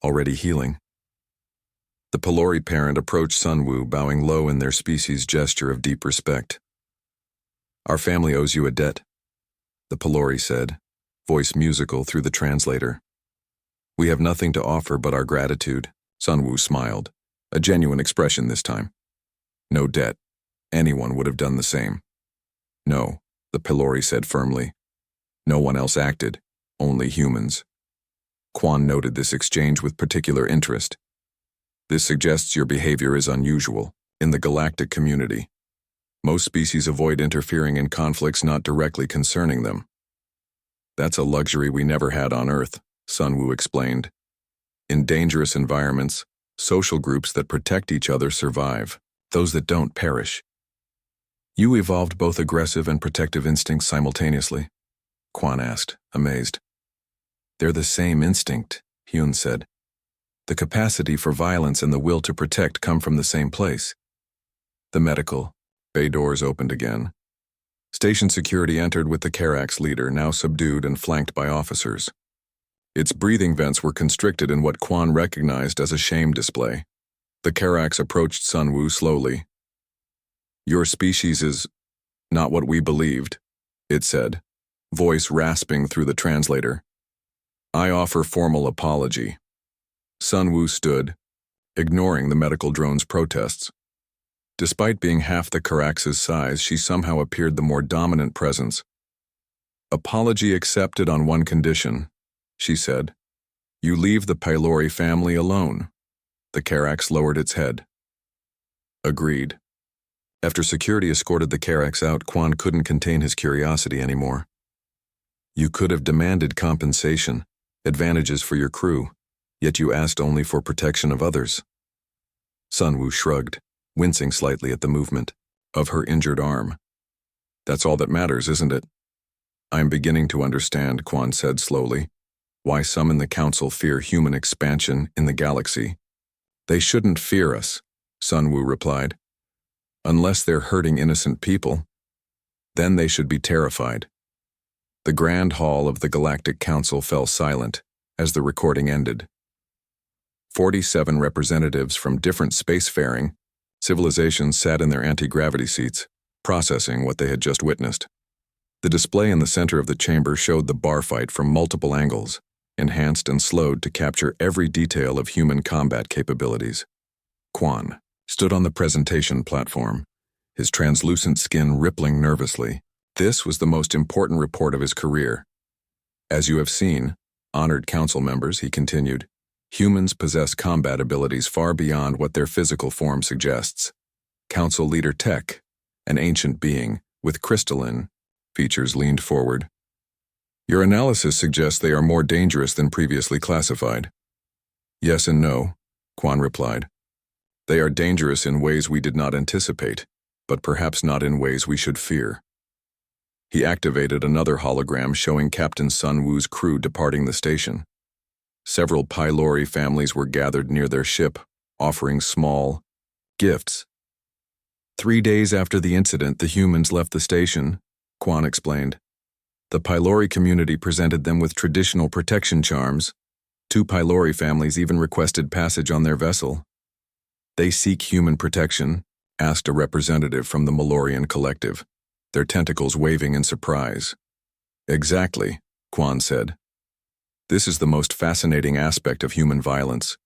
already healing. The Pelori parent approached Sunwoo, bowing low in their species' gesture of deep respect. "Our family owes you a debt," the Pelori said, voice musical through the translator. "We have nothing to offer but our gratitude," Sunwoo smiled, a genuine expression this time. "No debt. Anyone would have done the same." "No," the Pelori said firmly. "No one else acted, only humans." Quan noted this exchange with particular interest. "This suggests your behavior is unusual in the galactic community. Most species avoid interfering in conflicts not directly concerning them." "That's a luxury we never had on Earth," Sunwoo explained. "In dangerous environments, social groups that protect each other survive. Those that don't perish." "You evolved both aggressive and protective instincts simultaneously?" Quan asked, amazed. "They're the same instinct," Hyun said. "The capacity for violence and the will to protect come from the same place." The medical bay doors opened again. Station security entered with the Karax leader, now subdued and flanked by officers. Its breathing vents were constricted in what Quan recognized as a shame display. The Karax approached Sunwoo slowly. "Your species is not what we believed," it said, voice rasping through the translator. "I offer formal apology." Sunwoo stood, ignoring the medical drone's protests. Despite being half the Karax's size, she somehow appeared the more dominant presence. "Apology accepted on one condition," she said. "You leave the Pelori family alone." The Karax lowered its head. "Agreed." After security escorted the Karax out, Quan couldn't contain his curiosity anymore. "You could have demanded compensation, advantages for your crew, yet you asked only for protection of others." Sunwoo shrugged, wincing slightly at the movement of her injured arm. "That's all that matters, isn't it?" "I'm beginning to understand," Quan said slowly, "why some in the Council fear human expansion in the galaxy." "They shouldn't fear us," Sunwoo replied. "Unless they're hurting innocent people. Then they should be terrified." The Grand Hall of the Galactic Council fell silent as the recording ended. 47 representatives from different spacefaring civilizations sat in their anti-gravity seats, processing what they had just witnessed. The display in the center of the chamber showed the bar fight from multiple angles, enhanced and slowed to capture every detail of human combat capabilities. Quan stood on the presentation platform, his translucent skin rippling nervously. This was the most important report of his career. "As you have seen, honored council members," he continued, "humans possess combat abilities far beyond what their physical form suggests. Council Leader Tech, an ancient being with crystalline features, leaned forward. Your analysis suggests they are more dangerous than previously classified." "Yes and no," Quan replied. "They are dangerous in ways we did not anticipate, but perhaps not in ways we should fear." He activated another hologram showing Captain Sunwoo's crew departing the station. Several Pelori families were gathered near their ship, offering small gifts. 3 days after the incident, the humans left the station, Quan explained. The Pelori community presented them with traditional protection charms. 2 Pelori families even requested passage on their vessel. "They seek human protection?" asked a representative from the Malorian collective, their tentacles waving in surprise. "Exactly," Quan said. "This is the most fascinating aspect of human violence.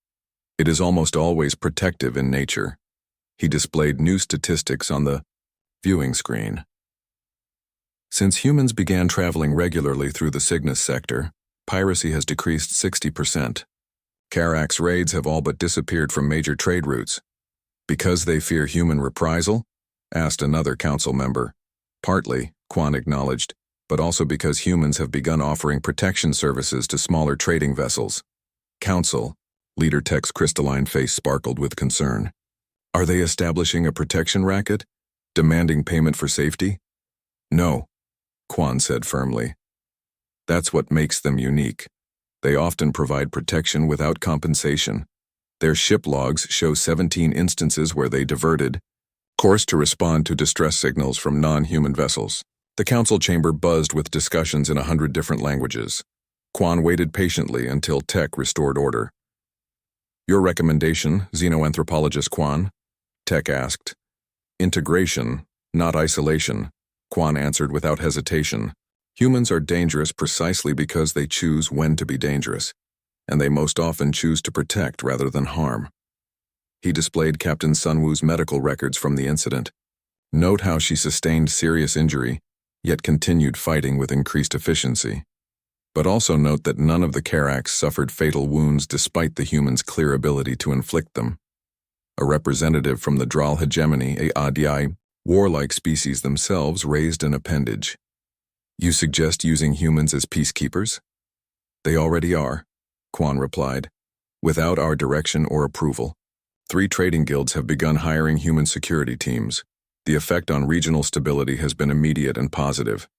It is almost always protective in nature." He displayed new statistics on the viewing screen. Since humans began traveling regularly through the Cygnus sector, piracy has decreased 60%. Karax raids have all but disappeared from major trade routes. "Because they fear human reprisal?" asked another council member. "Partly," Quan acknowledged, "but also because humans have begun offering protection services to smaller trading vessels." "Council," Leader Tech's crystalline face sparkled with concern. "Are they establishing a protection racket? Demanding payment for safety?" "No," Quan said firmly. "That's what makes them unique. They often provide protection without compensation. Their ship logs show 17 instances where they diverted course to respond to distress signals from non-human vessels." The council chamber buzzed with discussions in 100 different languages. Quan waited patiently until Tech restored order. Your recommendation, xenoanthropologist Quan? Tech asked. Integration, not isolation, Quan answered without hesitation. Humans are dangerous precisely because they choose when to be dangerous, and they most often choose to protect rather than harm. He displayed Captain Sunwoo's medical records from the incident. Note how she sustained serious injury, yet continued fighting with increased efficiency. But also note that none of the Karax suffered fatal wounds despite the humans' clear ability to inflict them. A representative from the Dral hegemony, HFY warlike species themselves, raised an appendage. You suggest using humans as peacekeepers? They already are, Quan replied, without our direction or approval. 3 trading guilds have begun hiring human security teams. The effect on regional stability has been immediate and positive.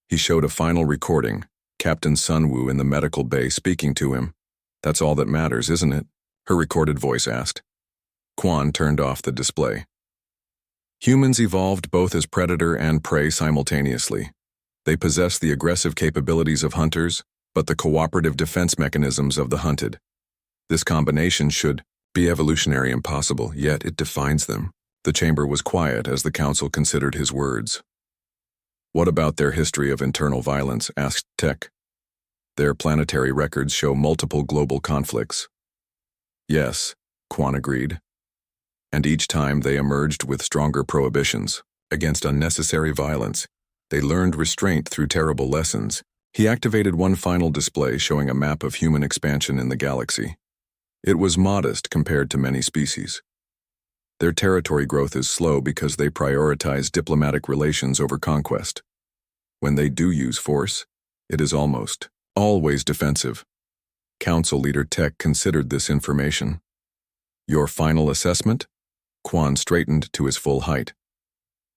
He showed a final recording, Captain Sunwoo in the medical bay speaking to him. That's all that matters, isn't it? Her recorded voice asked. Quan turned off the display. Humans evolved both as predator and prey simultaneously. They possess the aggressive capabilities of hunters, but the cooperative defense mechanisms of the hunted. This combination should be evolutionary impossible, yet it defines them. The chamber was quiet as the council considered his words. What about their history of internal violence? Asked Tech. Their planetary records show multiple global conflicts. Yes, Quan agreed. And each time they emerged with stronger prohibitions against unnecessary violence. They learned restraint through terrible lessons. He activated one final display showing a map of human expansion in the galaxy. It was modest compared to many species. Their territory growth is slow because they prioritize diplomatic relations over conquest. When they do use force, it is almost always defensive. Council leader Tech considered this information. Your final assessment? Quan straightened to his full height.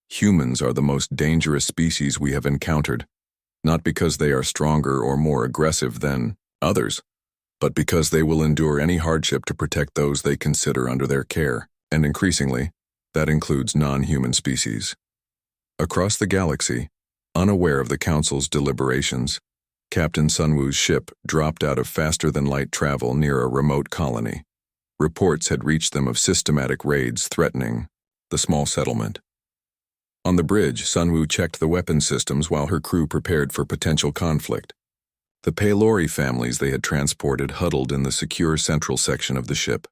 Humans are the most dangerous species we have encountered, not because they are stronger or more aggressive than others, but because they will endure any hardship to protect those they consider under their care, and increasingly, that includes non-human species. Across the galaxy, unaware of the Council's deliberations, Captain Sunwoo's ship dropped out of faster-than-light travel near a remote colony. Reports had reached them of systematic raids threatening the small settlement. On the bridge, Sunwoo checked the weapon systems while her crew prepared for potential conflict. The Paylori families they had transported huddled in the secure central section of the ship.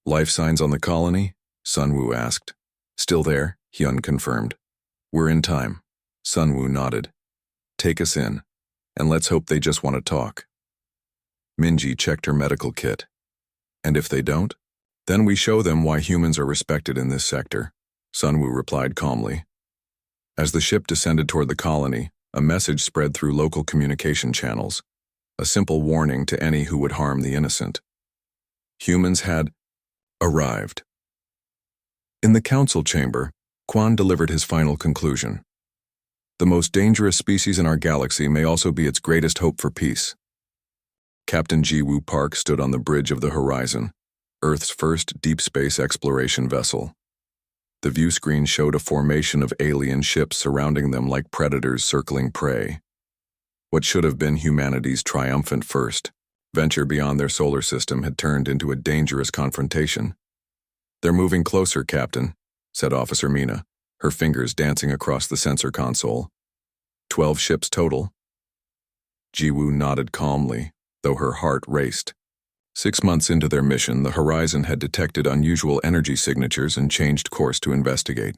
Life signs on the colony? Sunwoo asked. Still there, Hyun confirmed. We're in time. Sunwoo nodded. Take us in, and let's hope they just want to talk. Minji checked her medical kit. And if they don't? Then we show them why humans are respected in this sector, Sunwoo replied calmly. As the ship descended toward the colony, a message spread through local communication channels, a simple warning to any who would harm the innocent. Humans had arrived. In the council chamber, Quan delivered his final conclusion. The most dangerous species in our galaxy may also be its greatest hope for peace. Captain Jiwoo Park stood on the bridge of the Horizon, Earth's first deep space exploration vessel. The view screen showed a formation of alien ships surrounding them like predators circling prey. What should have been humanity's triumphant first venture beyond their solar system had turned into a dangerous confrontation. They're moving closer, Captain, said Officer Mina, her fingers dancing across the sensor console. 12 ships total. Jiwoo nodded calmly, though her heart raced. 6 months into their mission, the Horizon had detected unusual energy signatures and changed course to investigate.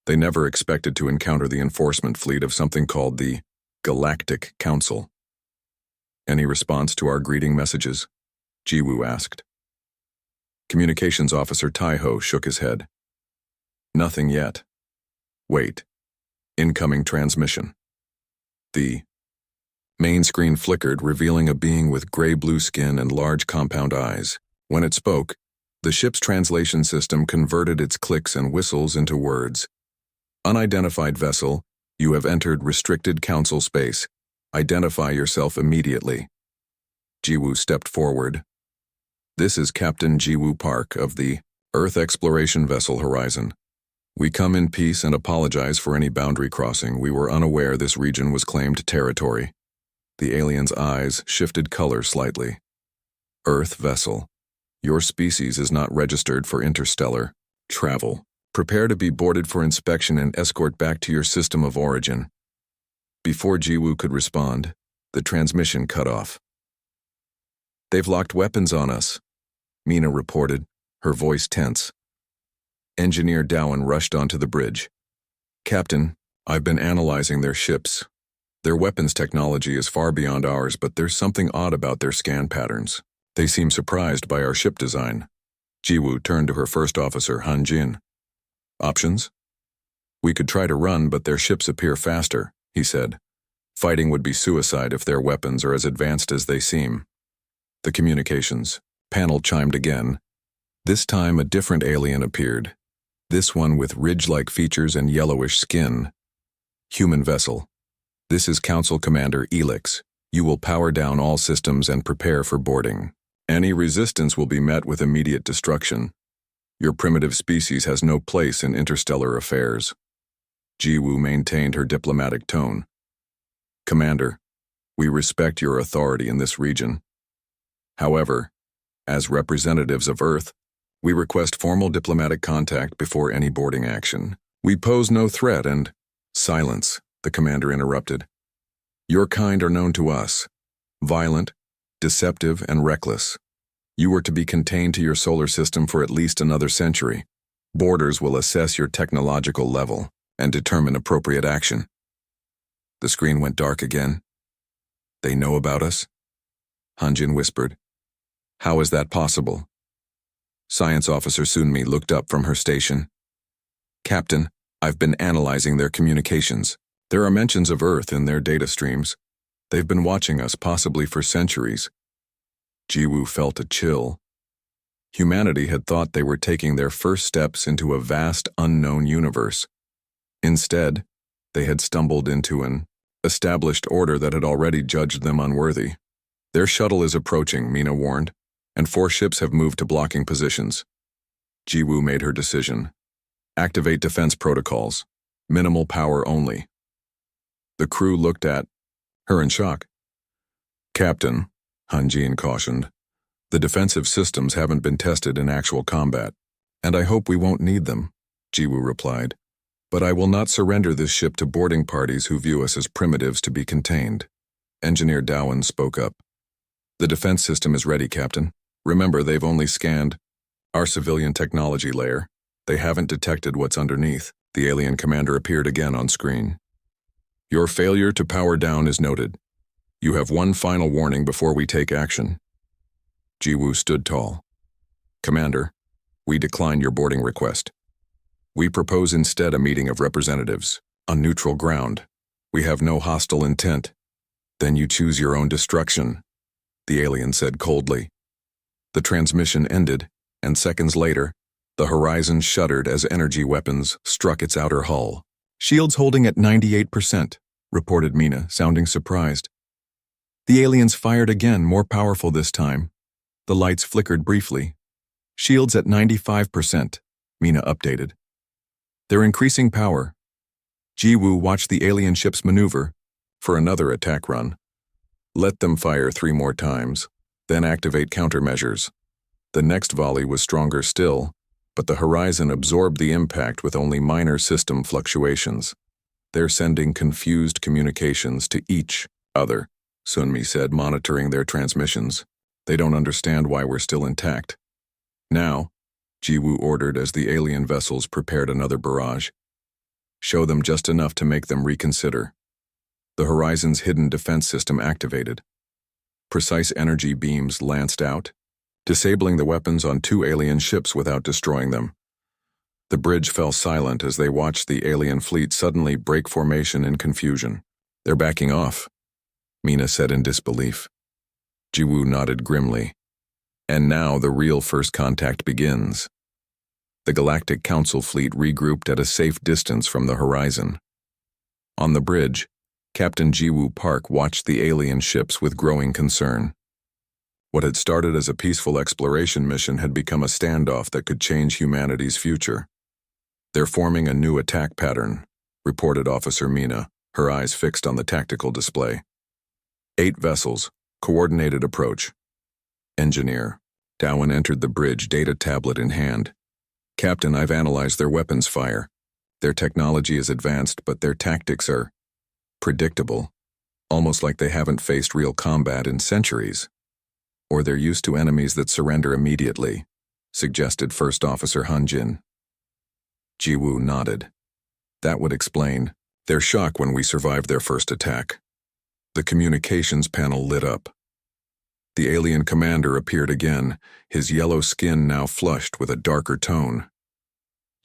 They never expected to encounter the enforcement fleet of something called the Galactic Council. Any response to our greeting messages? Jiwoo asked. Communications Officer Taiho shook his head. Nothing yet. Wait. Incoming transmission. The main screen flickered, revealing a being with gray-blue skin and large compound eyes. When it spoke, the ship's translation system converted its clicks and whistles into words. Unidentified vessel, you have entered restricted council space. Identify yourself immediately. Jiwoo stepped forward. This is Captain Jiwoo Park of the Earth Exploration Vessel Horizon. We come in peace and apologize for any boundary crossing. We were unaware this region was claimed territory. The alien's eyes shifted color slightly. Earth vessel. Your species is not registered for interstellar travel. Prepare to be boarded for inspection and escort back to your system of origin." Before Jiwoo could respond, the transmission cut off. "They've locked weapons on us," Mina reported, her voice tense. Engineer Dowan rushed onto the bridge. "Captain, I've been analyzing their ships. Their weapons technology is far beyond ours, but there's something odd about their scan patterns. They seem surprised by our ship design." Jiwoo turned to her first officer, Han Jin. "Options? We could try to run, but their ships appear faster," he said. "Fighting would be suicide if their weapons are as advanced as they seem." The communications panel chimed again. This time a different alien appeared. This one with ridge-like features and yellowish skin. "Human vessel. This is Council Commander Elix. You will power down all systems and prepare for boarding. Any resistance will be met with immediate destruction. Your primitive species has no place in interstellar affairs." Jiwoo maintained her diplomatic tone. "Commander, we respect your authority in this region. However, as representatives of Earth, we request formal diplomatic contact before any boarding action. We pose no threat and—" "Silence," the commander interrupted. "Your kind are known to us. Violent, deceptive, and reckless. You are to be contained to your solar system for at least another century. Boarders will assess your technological level and determine appropriate action." The screen went dark again. "They know about us?" Hanjin whispered. "How is that possible?" Science Officer Sunmi looked up from her station. "Captain, I've been analyzing their communications. There are mentions of Earth in their data streams. They've been watching us possibly for centuries." Jiwoo felt a chill. Humanity had thought they were taking their first steps into a vast, unknown universe. Instead, they had stumbled into an established order that had already judged them unworthy. "Their shuttle is approaching," Mina warned, "and 4 ships have moved to blocking positions." Jiwoo made her decision. "Activate defense protocols. Minimal power only." The crew looked at her in shock. "Captain," Hanjin cautioned, "the defensive systems haven't been tested in actual combat, and I hope we won't need them," Jiwoo replied. "But I will not surrender this ship to boarding parties who view us as primitives to be contained." Engineer Dowan spoke up. "The defense system is ready, Captain. Remember, they've only scanned our civilian technology layer. They haven't detected what's underneath." The alien commander appeared again on screen. "Your failure to power down is noted. You have one final warning before we take action." Jiwoo stood tall. "Commander, we decline your boarding request. We propose instead a meeting of representatives, on neutral ground. We have no hostile intent." "Then you choose your own destruction," the alien said coldly. The transmission ended, and seconds later, the horizon shuddered as energy weapons struck its outer hull. "Shields holding at 98%, reported Mina, sounding surprised. The aliens fired again, more powerful this time. The lights flickered briefly. "Shields at 95%, Mina updated. "They're increasing power." Jiwoo watched the alien ships maneuver for another attack run. "Let them fire 3 more times, then activate countermeasures." The next volley was stronger still, but the horizon absorbed the impact with only minor system fluctuations. "They're sending confused communications to each other," Sunmi said, monitoring their transmissions. "They don't understand why we're still intact." "Now," Jiwoo ordered as the alien vessels prepared another barrage. "Show them just enough to make them reconsider." The horizon's hidden defense system activated. Precise energy beams lanced out, disabling the weapons on 2 alien ships without destroying them. The bridge fell silent as they watched the alien fleet suddenly break formation in confusion. "They're backing off," Mina said in disbelief. Jiwoo nodded grimly. "And now the real first contact begins." The Galactic Council fleet regrouped at a safe distance from the horizon. On the bridge, Captain Jiwoo Park watched the alien ships with growing concern. What had started as a peaceful exploration mission had become a standoff that could change humanity's future. "They're forming a new attack pattern," reported Officer Mina, her eyes fixed on the tactical display. 8 vessels, coordinated approach. Engineer, Dowan entered the bridge, data tablet in hand. Captain, I've analyzed their weapons fire. Their technology is advanced, but their tactics are predictable, almost like they haven't faced real combat in centuries. Or they're used to enemies that surrender immediately, suggested First Officer Hunjin. Jiwoo nodded. That would explain their shock when we survived their first attack. The communications panel lit up. The alien commander appeared again, his yellow skin now flushed with a darker tone.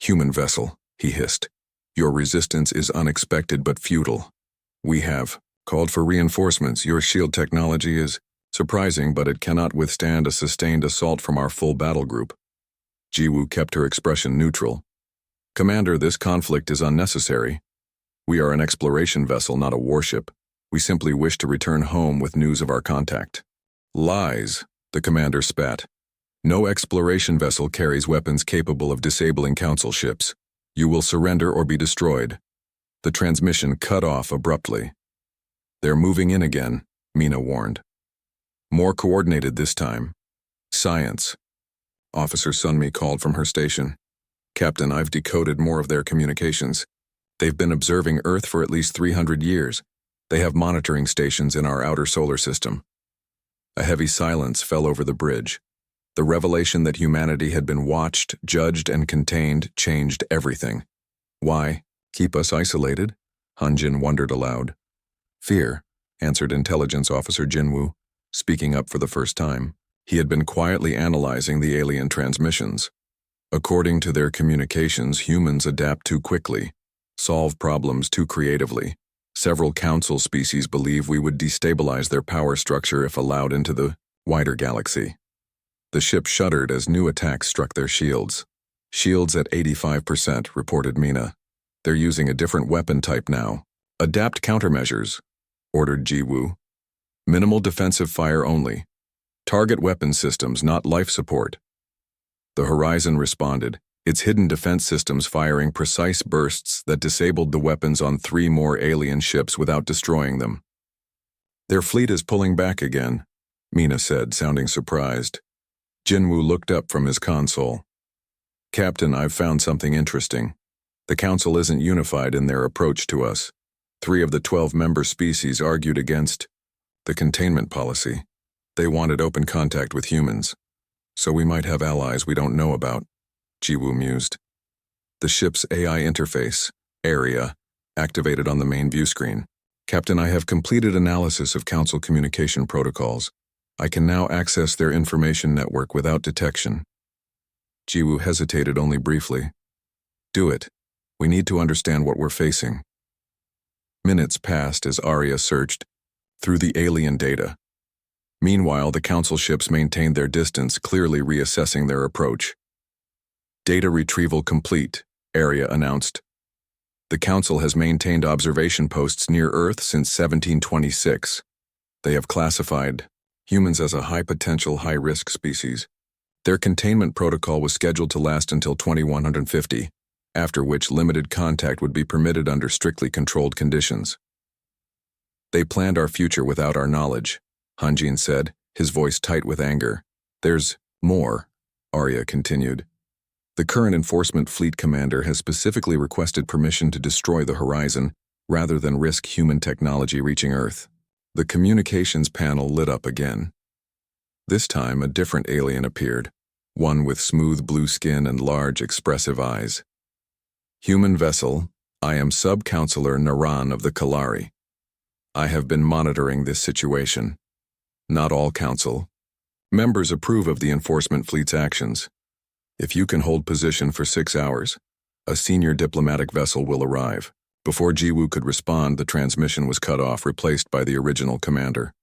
Human vessel, he hissed. Your resistance is unexpected but futile. We have called for reinforcements. Your shield technology is surprising, but it cannot withstand a sustained assault from our full battle group. Jiwoo kept her expression neutral. Commander, this conflict is unnecessary. We are an exploration vessel, not a warship. We simply wish to return home with news of our contact. Lies, the commander spat. No exploration vessel carries weapons capable of disabling Council ships. You will surrender or be destroyed. The transmission cut off abruptly. They're moving in again, Mina warned. More coordinated this time. Science. Officer Sunmi called from her station. Captain, I've decoded more of their communications. They've been observing Earth for at least 300 years. They have monitoring stations in our outer solar system. A heavy silence fell over the bridge. The revelation that humanity had been watched, judged, and contained changed everything. Why keep us isolated? Hunjin wondered aloud. Fear, answered Intelligence Officer Jinwoo, speaking up for the first time. He had been quietly analyzing the alien transmissions. According to their communications, humans adapt too quickly, solve problems too creatively. Several Council species believe we would destabilize their power structure if allowed into the wider galaxy. The ship shuddered as new attacks struck their shields. Shields at 85%, reported Mina. They're using a different weapon type now. Adapt countermeasures, ordered Jiwoo. Minimal defensive fire only. Target weapon systems, not life support. The Horizon responded, its hidden defense systems firing precise bursts that disabled the weapons on 3 more alien ships without destroying them. Their fleet is pulling back again, Mina said, sounding surprised. Jinwoo looked up from his console. Captain, I've found something interesting. The Council isn't unified in their approach to us. 3 of the 12 member species argued against the containment policy. They wanted open contact with humans. So we might have allies we don't know about, Jiwoo mused. The ship's AI interface, area, activated on the main view screen. Captain, I have completed analysis of Council communication protocols. I can now access their information network without detection. Jiwoo hesitated only briefly. Do it. We need to understand what we're facing. Minutes passed as Arya searched through the alien data. Meanwhile, the Council ships maintained their distance, clearly reassessing their approach. Data retrieval complete, Arya announced. The Council has maintained observation posts near Earth since 1726. They have classified humans as a high-potential, high-risk species. Their containment protocol was scheduled to last until 2150, after which limited contact would be permitted under strictly controlled conditions. They planned our future without our knowledge, Hunjin said, his voice tight with anger. There's more, Arya continued. The current enforcement fleet commander has specifically requested permission to destroy the Horizon rather than risk human technology reaching Earth. The communications panel lit up again. This time, a different alien appeared, one with smooth blue skin and large, expressive eyes. Human vessel, I am Sub-Counselor Naran of the Kalari. I have been monitoring this situation. Not all Council members approve of the enforcement fleet's actions. If you can hold position for 6 hours, a senior diplomatic vessel will arrive. Before Jiwoo could respond, the transmission was cut off, replaced by the original commander.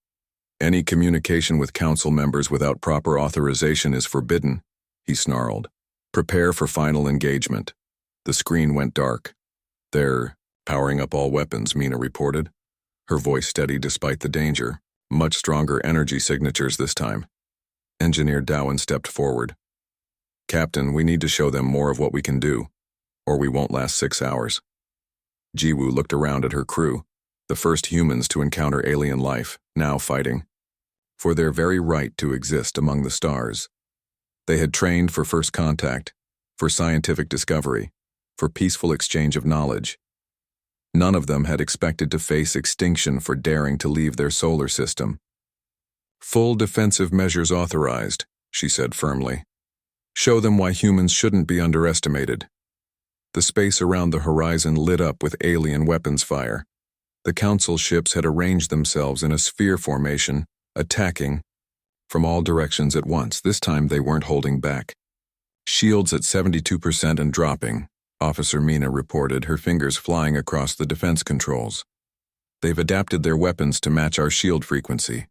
Any communication with Council members without proper authorization is forbidden, he snarled. Prepare for final engagement. The screen went dark. They're powering up all weapons, Mina reported. Her voice steady despite the danger. Much stronger energy signatures this time. Engineer Dowan stepped forward. Captain, we need to show them more of what we can do, or we won't last 6 hours. Jiwoo looked around at her crew, the first humans to encounter alien life, now fighting for their very right to exist among the stars. They had trained for first contact, for scientific discovery, for peaceful exchange of knowledge. None of them had expected to face extinction for daring to leave their solar system. "Full defensive measures authorized," she said firmly. "Show them why humans shouldn't be underestimated." The space around the horizon lit up with alien weapons fire. The Council ships had arranged themselves in a sphere formation, attacking from all directions at once. This time they weren't holding back. "Shields at 72% and dropping," Officer Mina reported, her fingers flying across the defense controls. "They've adapted their weapons to match our shield frequency."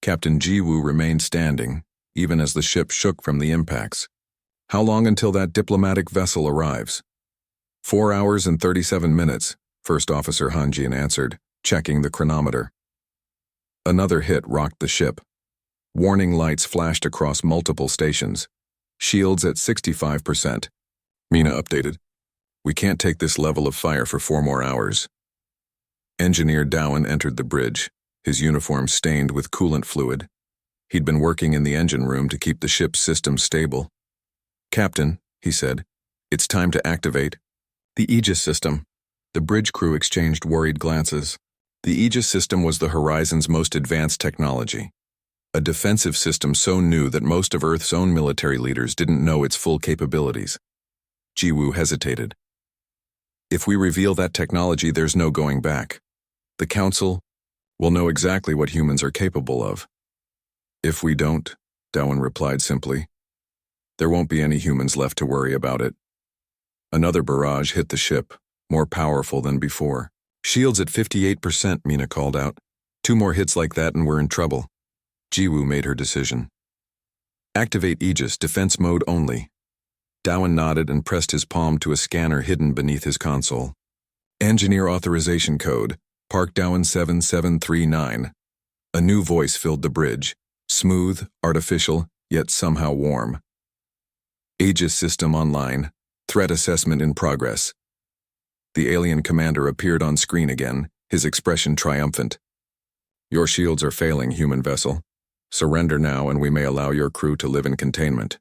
Captain Jiwoo remained standing, even as the ship shook from the impacts. "How long until that diplomatic vessel arrives?" 4 hours and 37 minutes, First Officer Hanjin answered, checking the chronometer. Another hit rocked the ship. Warning lights flashed across multiple stations. "Shields at 65%. Mina updated. "We can't take this level of fire for 4 more hours." Engineer Dowan entered the bridge, his uniform stained with coolant fluid. He'd been working in the engine room to keep the ship's system stable. "Captain," he said, "it's time to activate the Aegis system." The bridge crew exchanged worried glances. The Aegis system was the Horizon's most advanced technology. A defensive system so new that most of Earth's own military leaders didn't know its full capabilities. Jiwoo hesitated. "If we reveal that technology, there's no going back. The Council will know exactly what humans are capable of." "If we don't," Dowan replied simply, "there won't be any humans left to worry about it." Another barrage hit the ship, more powerful than before. "Shields at 58%, Mina called out. 2 more hits like that and we're in trouble." Jiwoo made her decision. "Activate Aegis, defense mode only." Dowan nodded and pressed his palm to a scanner hidden beneath his console. "Engineer authorization code, Park Dowan 7739. A new voice filled the bridge, smooth, artificial, yet somehow warm. "Aegis system online. Threat assessment in progress." The alien commander appeared on screen again, his expression triumphant. "Your shields are failing, human vessel. Surrender now and we may allow your crew to live in containment."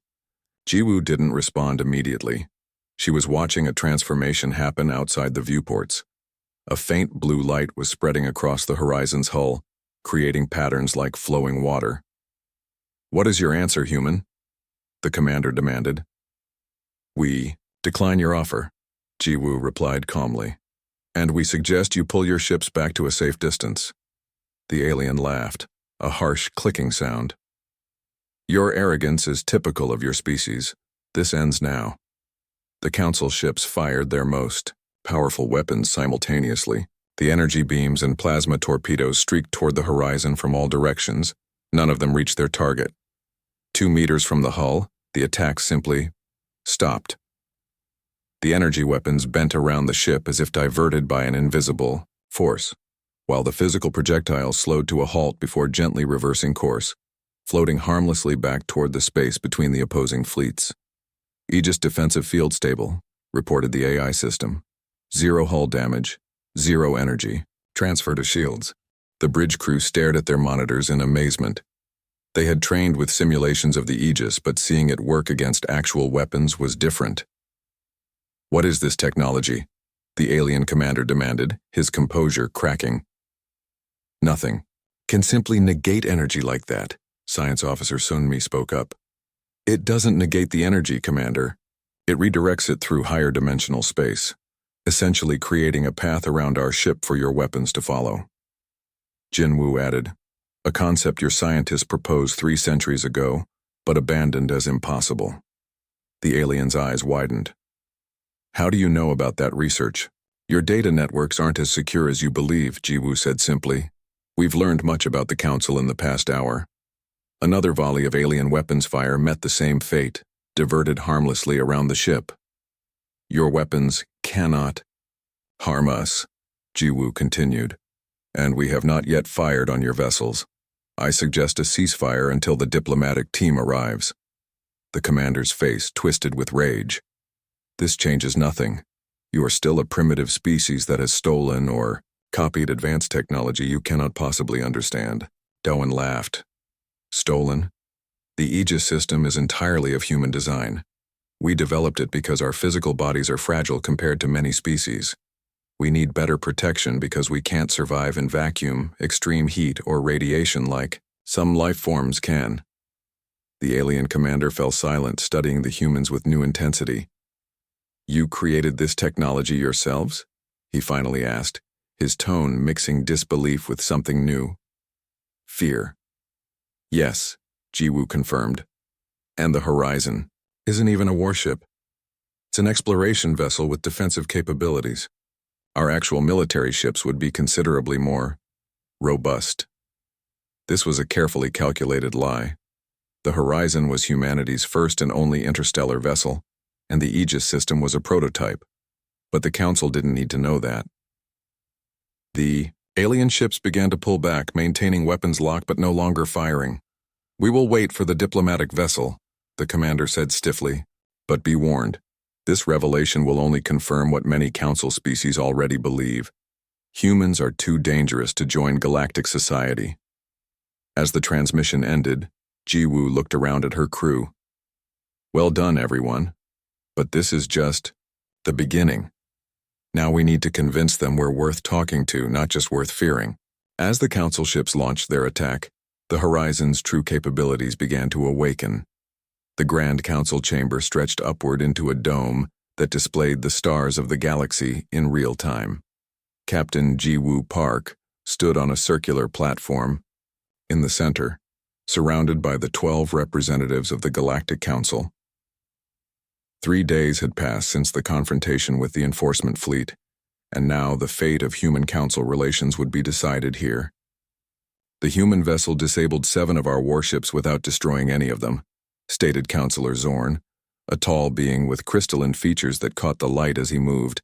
Jiwoo didn't respond immediately. She was watching a transformation happen outside the viewports. A faint blue light was spreading across the Horizon's hull, creating patterns like flowing water. "What is your answer, human?" the commander demanded. "We decline your offer," Jiwoo replied calmly. "And we suggest you pull your ships back to a safe distance." The alien laughed, a harsh clicking sound. "Your arrogance is typical of your species. This ends now." The Council ships fired their most powerful weapons simultaneously. The energy beams and plasma torpedoes streaked toward the horizon from all directions. None of them reached their target. 2 meters from the hull, the attack simply stopped. The energy weapons bent around the ship as if diverted by an invisible force, while the physical projectiles slowed to a halt before gently reversing course, floating harmlessly back toward the space between the opposing fleets. "Aegis defensive field stable," reported the AI system. "0 hull damage, 0 energy. Transfer to shields." The bridge crew stared at their monitors in amazement. They had trained with simulations of the Aegis, but seeing it work against actual weapons was different. "What is this technology?" the alien commander demanded, his composure cracking. "Nothing. Can simply negate energy like that," Science Officer Sunmi spoke up. "It doesn't negate the energy, Commander. It redirects it through higher dimensional space, essentially creating a path around our ship for your weapons to follow." Jinwoo added, "A concept your scientists proposed 3 centuries ago, but abandoned as impossible." The alien's eyes widened. "How do you know about that research?" "Your data networks aren't as secure as you believe," Jiwoo said simply. "We've learned much about the Council in the past hour." Another volley of alien weapons fire met the same fate, diverted harmlessly around the ship. "Your weapons cannot harm us," Jiwoo continued, "and we have not yet fired on your vessels. I suggest a ceasefire until the diplomatic team arrives." The commander's face twisted with rage. "This changes nothing. You are still a primitive species that has stolen or copied advanced technology you cannot possibly understand." Dowan laughed. "Stolen? The Aegis system is entirely of human design. We developed it because our physical bodies are fragile compared to many species. We need better protection because we can't survive in vacuum, extreme heat, or radiation like some life forms can. The alien commander fell silent, studying the humans with new intensity. "You created this technology yourselves?" he finally asked, his tone mixing disbelief with something new. Fear. "Yes," Jiwoo confirmed. "And the Horizon isn't even a warship. It's an exploration vessel with defensive capabilities. Our actual military ships would be considerably more robust." This was a carefully calculated lie. The Horizon was humanity's first and only interstellar vessel, and the Aegis system was a prototype. But the Council didn't need to know that. The alien ships began to pull back, maintaining weapons lock but no longer firing. "We will wait for the diplomatic vessel," the commander said stiffly. "But be warned, this revelation will only confirm what many Council species already believe. Humans are too dangerous to join galactic society." As the transmission ended, Jiwoo looked around at her crew. "Well done, everyone. But this is just the beginning. Now we need to convince them we're worth talking to, not just worth fearing." As the Council ships launched their attack, the Horizon's true capabilities began to awaken. The Grand Council chamber stretched upward into a dome that displayed the stars of the galaxy in real time. Captain Jiwoo Park stood on a circular platform in the center, surrounded by the 12 representatives of the Galactic Council. 3 days had passed since the confrontation with the enforcement fleet, and now the fate of human-council relations would be decided here. "The human vessel disabled 7 of our warships without destroying any of them," stated Councillor Zorn, a tall being with crystalline features that caught the light as he moved.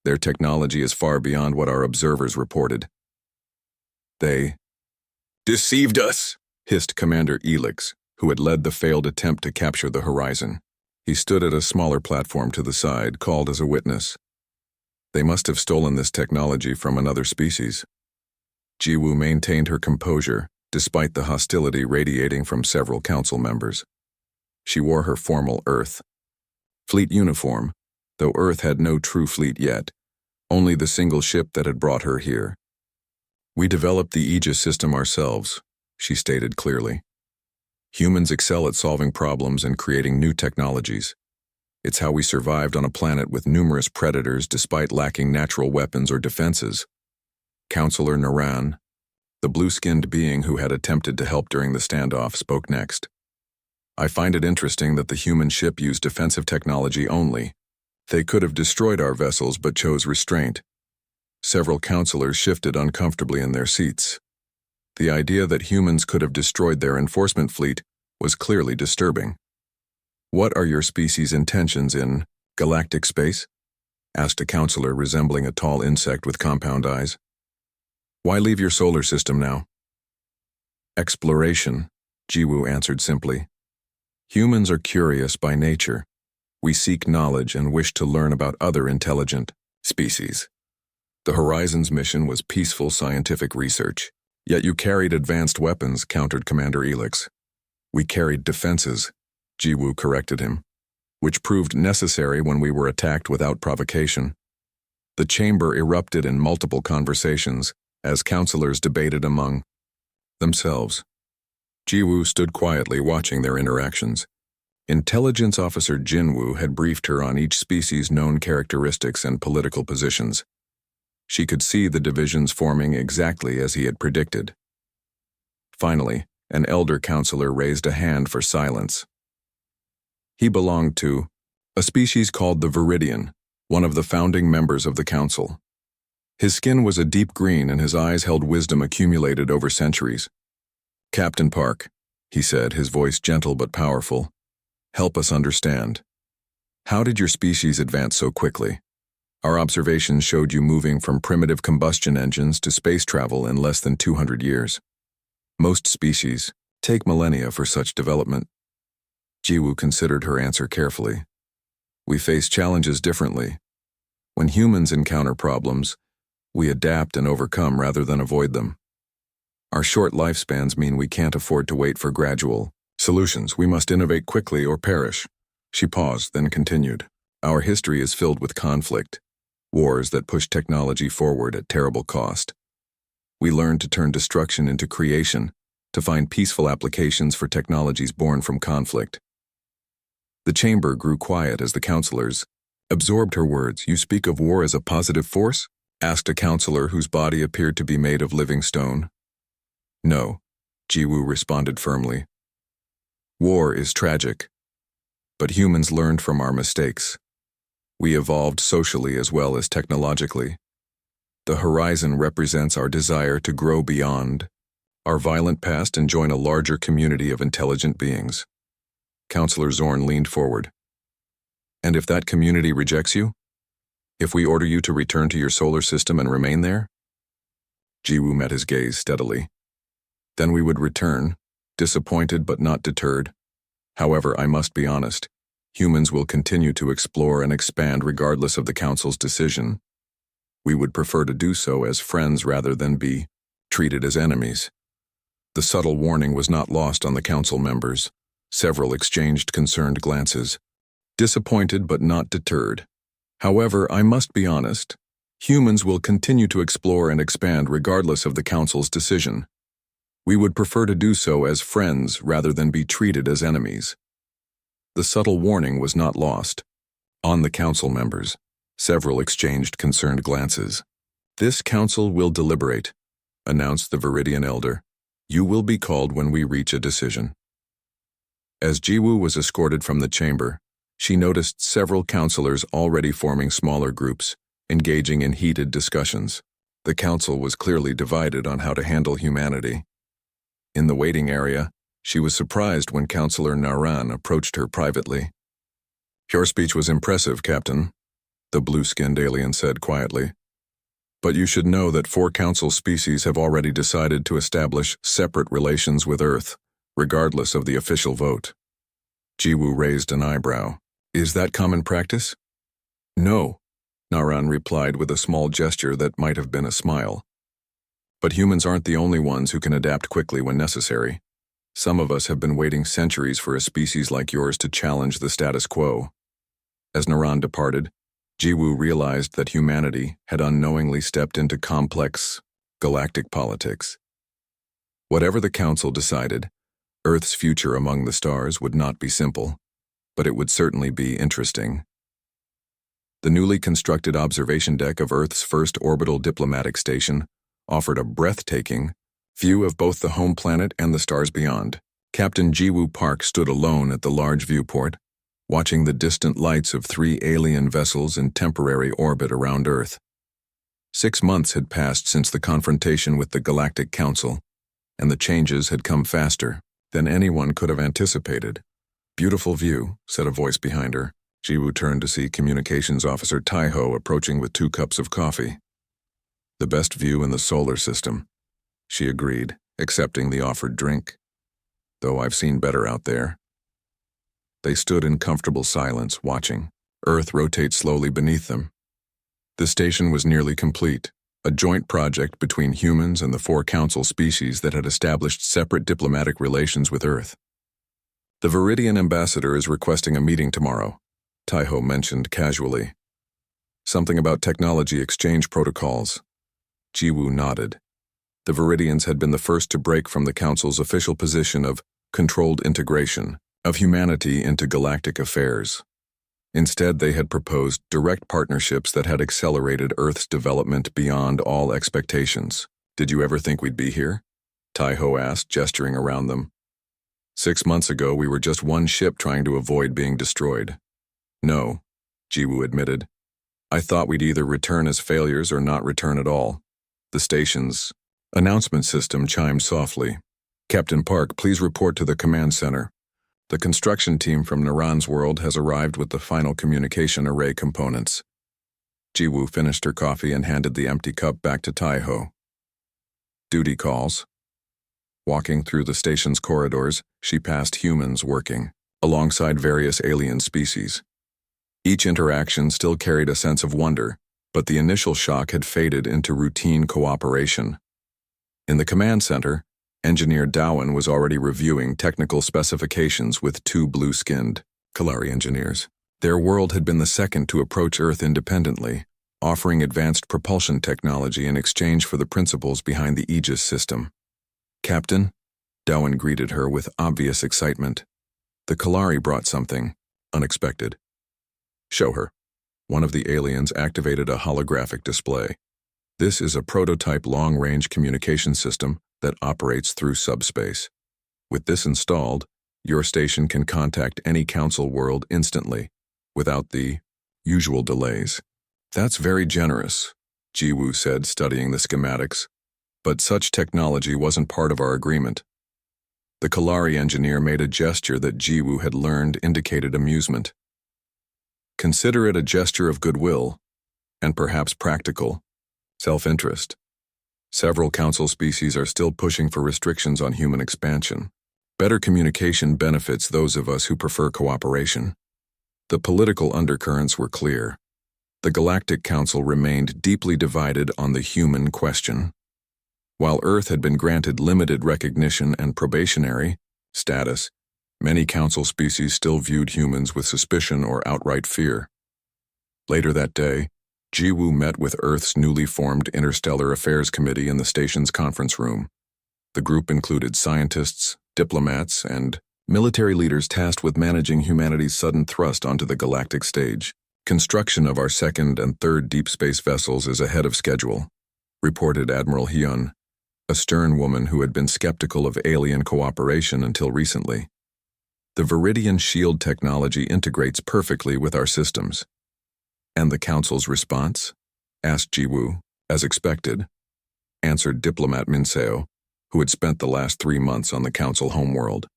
"Their technology is far beyond what our observers reported." "They deceived us," hissed Commander Elix, who had led the failed attempt to capture the Horizon. He stood at a smaller platform to the side, called as a witness. "They must have stolen this technology from another species." Jiwoo maintained her composure, despite the hostility radiating from several council members. She wore her formal Earth fleet uniform, though Earth had no true fleet yet, only the single ship that had brought her here. "We developed the Aegis system ourselves," she stated clearly. "Humans excel at solving problems and creating new technologies. It's how we survived on a planet with numerous predators despite lacking natural weapons or defenses." Councillor Naran, the blue-skinned being who had attempted to help during the standoff, spoke next. "I find it interesting that the human ship used defensive technology only. They could have destroyed our vessels but chose restraint." Several councillors shifted uncomfortably in their seats. The idea that humans could have destroyed their enforcement fleet was clearly disturbing. "What are your species' intentions in galactic space?" asked a councillor resembling a tall insect with compound eyes. "Why leave your solar system now?" "Exploration," Jiwoo answered simply. "Humans are curious by nature. We seek knowledge and wish to learn about other intelligent species. The Horizon's mission was peaceful scientific research. Yet you carried advanced weapons," countered Commander Elix. "We carried defenses," Jiwoo corrected him, "which proved necessary when we were attacked without provocation." The chamber erupted in multiple conversations as councillors debated among themselves. Jiwoo stood quietly watching their interactions. Intelligence Officer Jinwoo had briefed her on each species' known characteristics and political positions. She could see the divisions forming exactly as he had predicted. Finally, an elder councillor raised a hand for silence. He belonged to a species called the Viridian, one of the founding members of the council. His skin was a deep green and his eyes held wisdom accumulated over centuries. "Captain Park," he said, his voice gentle but powerful, "help us understand. How did your species advance so quickly? Our observations showed you moving from primitive combustion engines to space travel in less than 200 years. Most species take millennia for such development." Jiwoo considered her answer carefully. "We face challenges differently. When humans encounter problems, we adapt and overcome rather than avoid them. Our short lifespans mean we can't afford to wait for gradual Solutions. We must innovate quickly or perish. She paused, then continued. Our history is filled with conflict, wars that push technology forward at terrible cost. We learned to turn destruction into creation, to find peaceful applications for technologies born from conflict. The chamber grew quiet as the counselors absorbed her words. You speak of war as a positive force? Asked a counselor whose body appeared to be made of living stone. No, Jiwoo responded firmly. War is tragic, but humans learned from our mistakes. We evolved socially as well as technologically. The horizon represents our desire to grow beyond our violent past and join a larger community of intelligent beings. Counselor Zorn leaned forward. And if that community rejects you? If we order you to return to your solar system and remain there? Jiwoo met his gaze steadily. Then we would return, disappointed but not deterred. However, I must be honest, humans will continue to explore and expand regardless of the Council's decision. We would prefer to do so as friends rather than be treated as enemies. The subtle warning was not lost on the Council members. Several exchanged concerned glances. Disappointed but not deterred. However, I must be honest, humans will continue to explore and expand regardless of the Council's decision. We would prefer to do so as friends rather than be treated as enemies. The subtle warning was not lost on the Council members. Several exchanged concerned glances. This Council will deliberate, announced the Viridian Elder. You will be called when we reach a decision. As Jiwoo was escorted from the chamber, she noticed several counselors already forming smaller groups, engaging in heated discussions. The council was clearly divided on how to handle humanity. In the waiting area, she was surprised when Counselor Naran approached her privately. Your speech was impressive, Captain, the blue-skinned alien said quietly. But you should know that 4 council species have already decided to establish separate relations with Earth, regardless of the official vote. Jiwoo raised an eyebrow. Is that common practice? No, Naran replied with a small gesture that might have been a smile. But humans aren't the only ones who can adapt quickly when necessary. Some of us have been waiting centuries for a species like yours to challenge the status quo. As Naran departed, Jiwoo realized that humanity had unknowingly stepped into complex, galactic politics. Whatever the Council decided, Earth's future among the stars would not be simple, but it would certainly be interesting. The newly constructed observation deck of Earth's first orbital diplomatic station offered a breathtaking view of both the home planet and the stars beyond. Captain Jiwoo Park stood alone at the large viewport, watching the distant lights of 3 alien vessels in temporary orbit around Earth. 6 months had passed since the confrontation with the Galactic Council, and the changes had come faster than anyone could have anticipated. Beautiful view, said a voice behind her. Jiwoo turned to see Communications Officer Taiho approaching with 2 cups of coffee. The best view in the solar system, she agreed, accepting the offered drink. Though I've seen better out there. They stood in comfortable silence, watching Earth rotate slowly beneath them. The station was nearly complete, a joint project between humans and the 4 council species that had established separate diplomatic relations with Earth. The Viridian ambassador is requesting a meeting tomorrow, Taiho mentioned casually. Something about technology exchange protocols. Jiwoo nodded. The Viridians had been the first to break from the Council's official position of controlled integration of humanity into galactic affairs. Instead, they had proposed direct partnerships that had accelerated Earth's development beyond all expectations. Did you ever think we'd be here? Taiho asked, gesturing around them. 6 months ago, we were just one ship trying to avoid being destroyed. No, Jiwoo admitted. I thought we'd either return as failures or not return at all. The station's announcement system chimed softly. Captain Park, please report to the command center. The construction team from Naran's world has arrived with the final communication array components. Jiwoo finished her coffee and handed the empty cup back to Taiho. Duty calls. Walking through the station's corridors, she passed humans working alongside various alien species. Each interaction still carried a sense of wonder, but the initial shock had faded into routine cooperation. In the command center, Engineer Dowen was already reviewing technical specifications with two blue-skinned Kalari engineers. Their world had been the second to approach Earth independently, offering advanced propulsion technology in exchange for the principles behind the Aegis system. "Captain," Dowen greeted her with obvious excitement. The Kalari brought something unexpected. "Show her." One of the aliens activated a holographic display. "This is a prototype long-range communication system that operates through subspace. With this installed, your station can contact any council world instantly, without the usual delays." "That's very generous," Jiwoo said, studying the schematics. "But such technology wasn't part of our agreement." The Kalari engineer made a gesture that Jiwoo had learned indicated amusement. "Consider it a gesture of goodwill, and perhaps practical self-interest. Several council species are still pushing for restrictions on human expansion. Better communication benefits those of us who prefer cooperation." The political undercurrents were clear. The Galactic Council remained deeply divided on the human question. While Earth had been granted limited recognition and probationary status, many council species still viewed humans with suspicion or outright fear. Later that day, Jiwoo met with Earth's newly formed Interstellar Affairs Committee in the station's conference room. The group included scientists, diplomats, and military leaders tasked with managing humanity's sudden thrust onto the galactic stage. "Construction of our second and third deep space vessels is ahead of schedule," reported Admiral Hyun, a stern woman who had been skeptical of alien cooperation until recently. "The Viridian shield technology integrates perfectly with our systems." "And the Council's response?" asked Jiwoo. "As expected," answered diplomat Minseo, who had spent the last 3 months on the Council homeworld.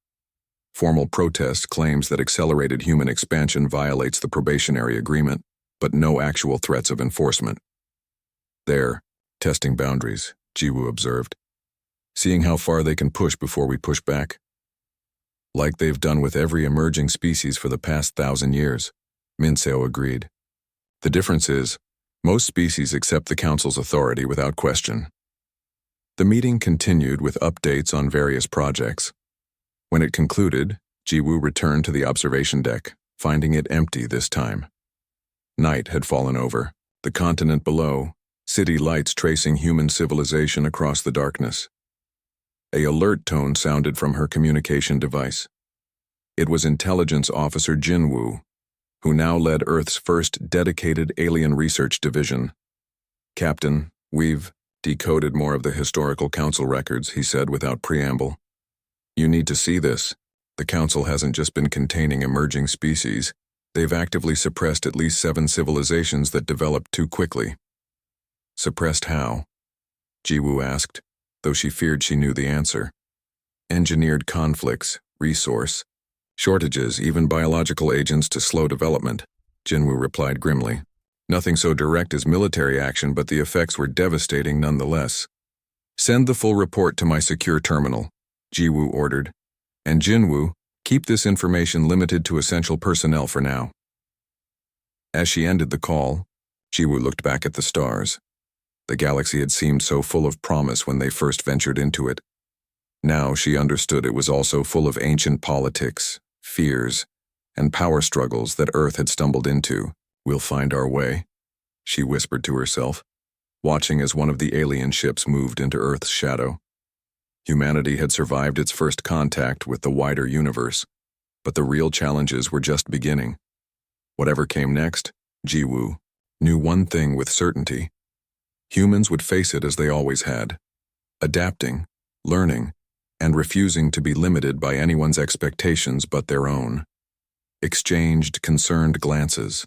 "Formal protest claims that accelerated human expansion violates the probationary agreement, but no actual threats of enforcement." "They're testing boundaries," Jiwoo observed. "Seeing how far they can push before we push back." "Like they've done with every emerging species for the past 1,000 years, Minseo agreed. "The difference is, most species accept the Council's authority without question." The meeting continued with updates on various projects. When it concluded, Jiwoo returned to the observation deck, finding it empty this time. Night had fallen over, the continent below, city lights tracing human civilization across the darkness. An alert tone sounded from her communication device. It was Intelligence Officer Jinwoo, who now led Earth's first dedicated alien research division. "Captain, we've decoded more of the historical council records," he said without preamble. "You need to see this. The council hasn't just been containing emerging species. They've actively suppressed at least 7 civilizations that developed too quickly." "Suppressed how?" Jiwoo asked, though she feared she knew the answer. "Engineered conflicts, resource shortages, even biological agents to slow development," Jinwoo replied grimly. "Nothing so direct as military action, but the effects were devastating nonetheless." "Send the full report to my secure terminal," Jiwoo ordered. "And Jinwoo, keep this information limited to essential personnel for now." As she ended the call, Jiwoo looked back at the stars. The galaxy had seemed so full of promise when they first ventured into it. Now she understood it was also full of ancient politics, fears, and power struggles that Earth had stumbled into. "We'll find our way," she whispered to herself, watching as one of the alien ships moved into Earth's shadow. Humanity had survived its first contact with the wider universe, but the real challenges were just beginning. Whatever came next, Jiwoo knew one thing with certainty. Humans would face it as they always had, adapting, learning, and refusing to be limited by anyone's expectations but their own. Exchanged concerned glances.